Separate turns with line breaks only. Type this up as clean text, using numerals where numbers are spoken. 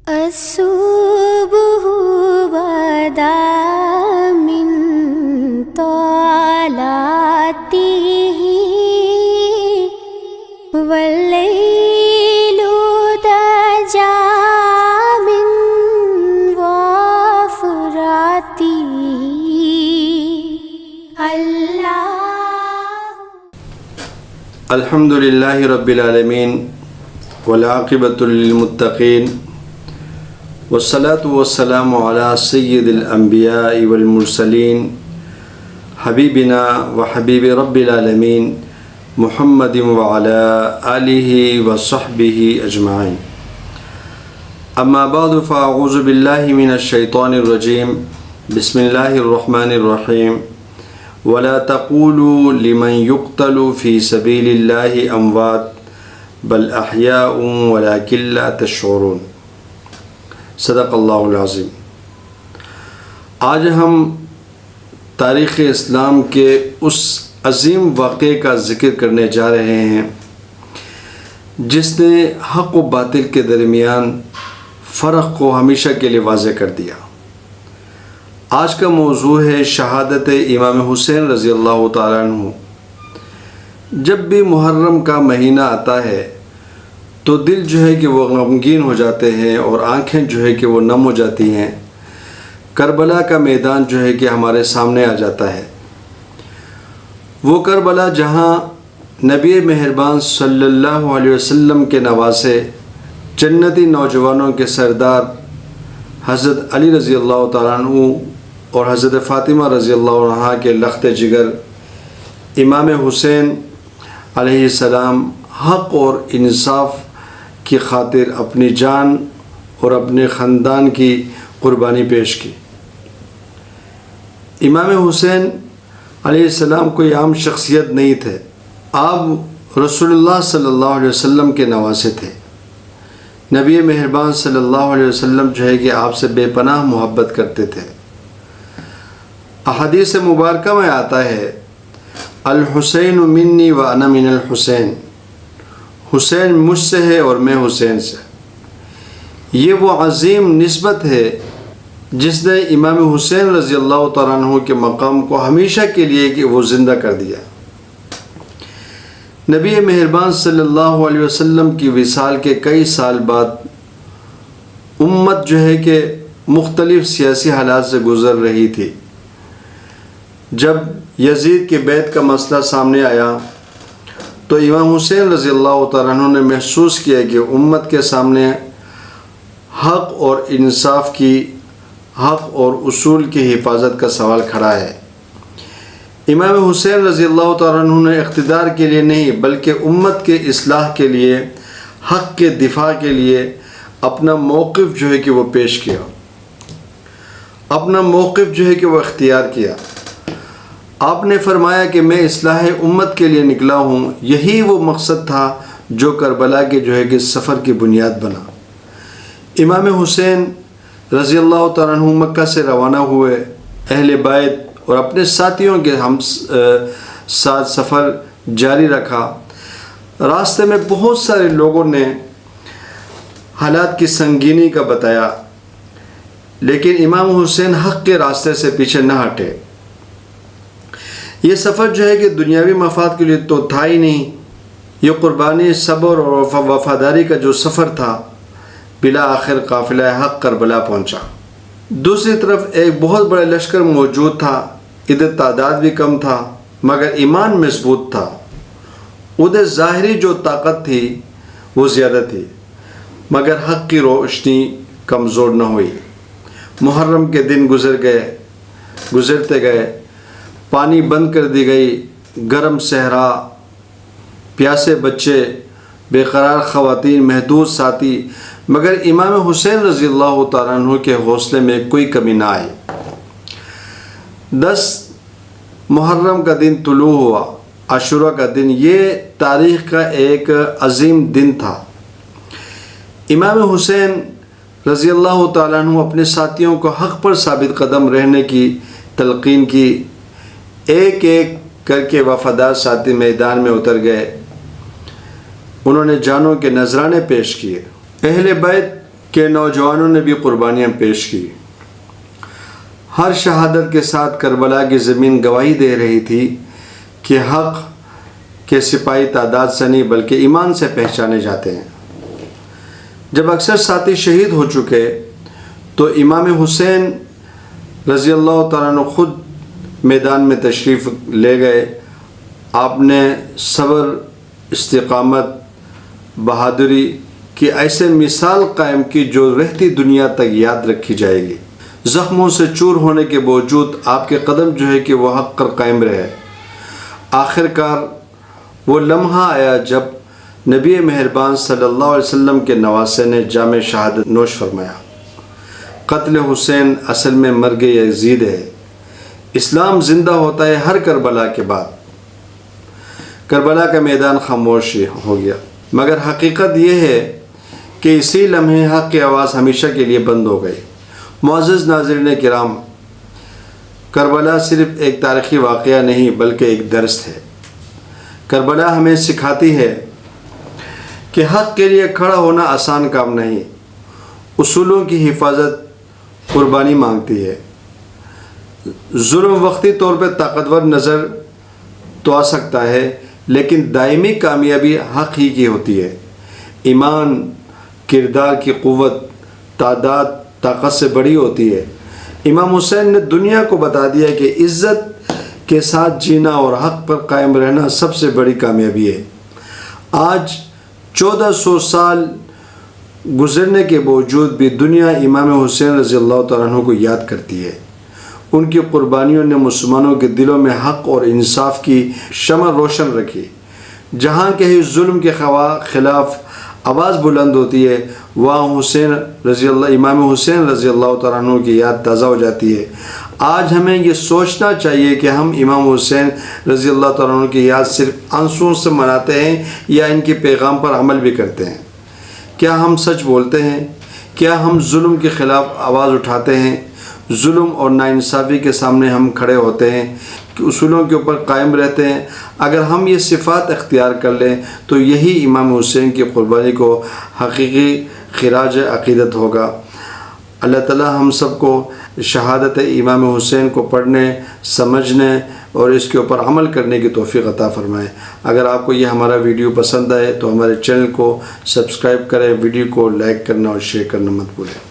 الصبح بدا من طلعته والليل دجى من وفراته
الحمد للہ رب العالمین والعاقبۃ للمتقین والصلاة والسلام علی سید الانبیاء والمرسلین حبیبنا وحبیب رب العالمین محمد وعلی آلہ وصحبہ اجمعین اما بعد فاعوذ باللہ من الشیطان الرجیم بسم اللہ الرحمن الرحیم ولا تقولوا لمن يقتل في سبيل الله اموات بل احياء ولكن لا تشعرون صدق اللہ العظیم۔ آج ہم تاریخ اسلام کے اس عظیم واقعے کا ذکر کرنے جا رہے ہیں جس نے حق و باطل کے درمیان فرق کو ہمیشہ کے لیے واضح کر دیا۔ آج کا موضوع ہے شہادت امام حسین رضی اللہ تعالیٰ عنہ۔ جب بھی محرم کا مہینہ آتا ہے تو دل جو ہے کہ وہ غمگین ہو جاتے ہیں اور آنکھیں جو ہے کہ وہ نم ہو جاتی ہیں۔ کربلا کا میدان جو ہے کہ ہمارے سامنے آ جاتا ہے، وہ کربلا جہاں نبی مہربان صلی اللہ علیہ وسلم کے نواسے جنتی نوجوانوں کے سردار حضرت علی رضی اللہ تعالیٰ عنہ اور حضرت فاطمہ رضی اللہ عنہا کے لخت جگر امام حسین علیہ السلام حق اور انصاف کی خاطر اپنی جان اور اپنے خاندان کی قربانی پیش کی۔ امام حسین علیہ السلام کوئی عام شخصیت نہیں تھے، آپ رسول اللہ صلی اللہ علیہ وسلم کے نواسے تھے۔ نبی مہربان صلی اللہ علیہ وسلم جو ہے کہ آپ سے بے پناہ محبت کرتے تھے۔ احادیث مبارکہ میں آتا ہے الحسین منی و انا من الحسین، حسین مجھ سے ہے اور میں حسین سے۔ یہ وہ عظیم نسبت ہے جس نے امام حسین رضی اللہ تعالیٰ عنہ کے مقام کو ہمیشہ کے لیے کہ وہ زندہ کر دیا۔ نبی مہربان صلی اللہ علیہ وسلم کی وصال کے کئی سال بعد امت جو ہے کہ مختلف سیاسی حالات سے گزر رہی تھی۔ جب یزید کے بیعت کا مسئلہ سامنے آیا تو امام حسین رضی اللہ تعالیٰ عنہ نے محسوس کیا کہ امت کے سامنے حق اور انصاف کی، حق اور اصول کی حفاظت کا سوال کھڑا ہے۔ امام حسین رضی اللہ تعالیٰ عنہ نے اقتدار کے لیے نہیں بلکہ امت کے اصلاح کے لیے، حق کے دفاع کے لیے اپنا موقف جو ہے کہ وہ پیش کیا، اپنا موقف جو ہے کہ وہ اختیار کیا۔ آپ نے فرمایا کہ میں اصلاح امت کے لیے نکلا ہوں۔ یہی وہ مقصد تھا جو کربلا کے جو ہے کہ سفر کی بنیاد بنا۔ امام حسین رضی اللہ تعالیٰ عنہ مکہ سے روانہ ہوئے، اہل بیت اور اپنے ساتھیوں کے ساتھ سفر جاری رکھا۔ راستے میں بہت سارے لوگوں نے حالات کی سنگینی کا بتایا، لیکن امام حسین حق کے راستے سے پیچھے نہ ہٹے۔ یہ سفر جو ہے کہ دنیاوی مفاد کے لیے تو تھا ہی نہیں، یہ قربانی، صبر اور وفاداری کا جو سفر تھا، بلا آخر قافلہ حق کربلا پہنچا۔ دوسری طرف ایک بہت بڑا لشکر موجود تھا، ادھر تعداد بھی کم تھا مگر ایمان مضبوط تھا، ادھر ظاہری جو طاقت تھی وہ زیادہ تھی مگر حق کی روشنی کمزور نہ ہوئی۔ محرم کے دن گزرتے گئے، پانی بند کر دی گئی، گرم صحرا، پیاسے بچے، بے قرار خواتین، محدود ساتھی، مگر امام حسین رضی اللہ تعالیٰ عنہ کے حوصلے میں کوئی کمی نہ آئی۔ 10 محرم کا دن طلوع ہوا، عاشوراء کا دن، یہ تاریخ کا ایک عظیم دن تھا۔ امام حسین رضی اللہ تعالیٰ عنہ اپنے ساتھیوں کو حق پر ثابت قدم رہنے کی تلقین کی۔ ایک ایک کر کے وفادار ساتھی میدان میں اتر گئے، انہوں نے جانوں کے نذرانے پیش کیے۔ اہل بیت کے نوجوانوں نے بھی قربانیاں پیش کی۔ ہر شہادت کے ساتھ کربلا کی زمین گواہی دے رہی تھی کہ حق کے سپاہی تعداد سے نہیں بلکہ ایمان سے پہچانے جاتے ہیں۔ جب اکثر ساتھی شہید ہو چکے تو امام حسین رضی اللہ تعالیٰ عنہ خود میدان میں تشریف لے گئے۔ آپ نے صبر، استقامت، بہادری کی ایسے مثال قائم کی جو رہتی دنیا تک یاد رکھی جائے گی۔ زخموں سے چور ہونے کے باوجود آپ کے قدم جو ہے کہ وہ حق پر قائم رہے۔ آخر کار وہ لمحہ آیا جب نبی مہربان صلی اللہ علیہ وسلم کے نواسے نے جام شہادت نوش فرمایا۔ قتل حسین اصل میں مرگ یزید ہے۔ اسلام زندہ ہوتا ہے ہر کربلا کے بعد۔ کربلا کا میدان خاموش ہو گیا، مگر حقیقت یہ ہے کہ اسی لمحے حق کی آواز ہمیشہ کے لیے بند ہو گئی۔ معزز ناظرین کرام، کربلا صرف ایک تاریخی واقعہ نہیں بلکہ ایک درس ہے۔ کربلا ہمیں سکھاتی ہے کہ حق کے لیے کھڑا ہونا آسان کام نہیں۔ اصولوں کی حفاظت قربانی مانگتی ہے۔ ظلم وقتی طور پہ طاقتور نظر تو آ سکتا ہے، لیکن دائمی کامیابی حق ہی کی ہوتی ہے۔ ایمان، کردار کی قوت، تعداد طاقت سے بڑی ہوتی ہے۔ امام حسین نے دنیا کو بتا دیا کہ عزت کے ساتھ جینا اور حق پر قائم رہنا سب سے بڑی کامیابی ہے۔ آج 1400 سال گزرنے کے باوجود بھی دنیا امام حسین رضی اللہ تعالیٰ عنہ کو یاد کرتی ہے۔ ان کی قربانیوں نے مسلمانوں کے دلوں میں حق اور انصاف کی شمع روشن رکھی۔ جہاں کہیں ظلم کے خلاف آواز بلند ہوتی ہے، وہاں امام حسین رضی اللہ تعالیٰ عنہ کی یاد تازہ ہو جاتی ہے۔ آج ہمیں یہ سوچنا چاہیے کہ ہم امام حسین رضی اللہ تعالیٰ عنہ کی یاد صرف آنسوؤں سے مناتے ہیں یا ان کے پیغام پر عمل بھی کرتے ہیں؟ کیا ہم سچ بولتے ہیں؟ کیا ہم ظلم کے خلاف آواز اٹھاتے ہیں؟ ظلم اور ناانصافی کے سامنے ہم کھڑے ہوتے ہیں کہ اصولوں کے اوپر قائم رہتے ہیں؟ اگر ہم یہ صفات اختیار کر لیں تو یہی امام حسین کی قربانی کو حقیقی خراج عقیدت ہوگا۔ اللہ تعالیٰ ہم سب کو شہادت امام حسین کو پڑھنے، سمجھنے اور اس کے اوپر عمل کرنے کی توفیق عطا فرمائے۔ اگر آپ کو یہ ہمارا ویڈیو پسند آئے تو ہمارے چینل کو سبسکرائب کریں، ویڈیو کو لائک کرنا اور شیئر کرنا مت بھولیں۔